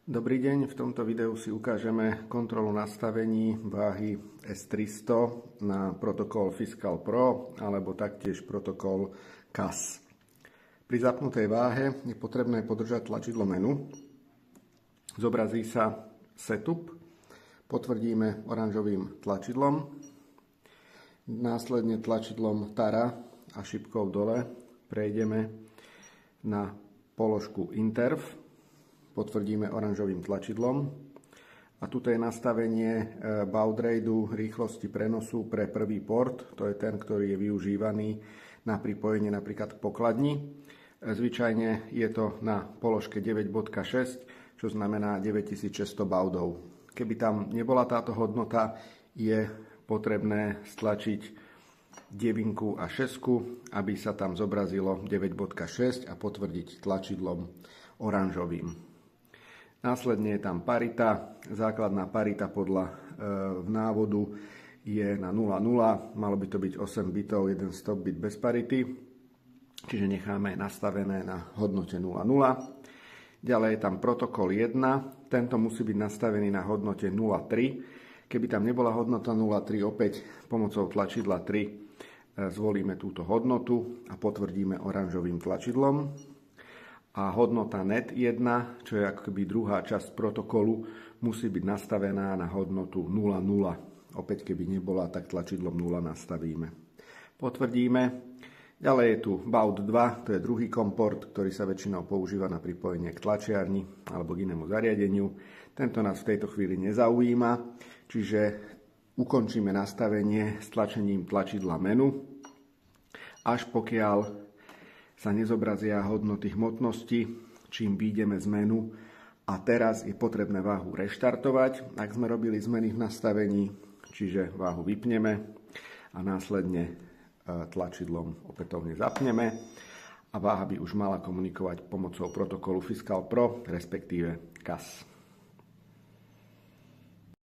Dobrý deň, v tomto videu si ukážeme kontrolu nastavení váhy S300 na protokol Fiscal Pro alebo taktiež protokol CAS. Pri zapnutej váhe je potrebné podržať tlačidlo menu. Zobrazí sa Setup, potvrdíme oranžovým tlačidlom, následne tlačidlom Tara a šipkou dole prejdeme na položku Interv, potvrdíme oranžovým tlačidlom a tuto je nastavenie baud rateu rýchlosti prenosu pre prvý port, to je ten, ktorý je využívaný na pripojenie napríklad k pokladni. Zvyčajne je to na položke 9.6, čo znamená 9600 baudov. Keby tam nebola táto hodnota, je potrebné stlačiť 9 a 6, aby sa tam zobrazilo 9.6 a potvrdiť tlačidlom oranžovým. Následne je tam parita, základná parita podľa návodu je na 0,0, malo by to byť 8 bitov, 1 stop bit bez parity, čiže necháme nastavené na hodnote 0,0. Ďalej je tam protokol 1, tento musí byť nastavený na hodnote 0,3. Keby tam nebola hodnota 0,3, opäť pomocou tlačidla 3 zvolíme túto hodnotu a potvrdíme oranžovým tlačidlom. A hodnota net 1, čo je akoby druhá časť protokolu, musí byť nastavená na hodnotu 0,0. Opäť keby nebola, tak tlačidlom 0 nastavíme. Potvrdíme. Ďalej je tu baud 2, to je druhý komport, ktorý sa väčšinou používa na pripojenie k tlačiarni alebo k inému zariadeniu. Tento nás v tejto chvíli nezaujíma, čiže ukončíme nastavenie s tlačením tlačidla menu, až pokiaľ sa nezobrazia hodnoty hmotnosti, čím výjdeme z menu. A teraz je potrebné váhu reštartovať, ak sme robili zmeny v nastavení, čiže váhu vypneme a následne tlačidlom opätovne zapneme a váha by už mala komunikovať pomocou protokolu Fiscal Pro, respektíve CAS.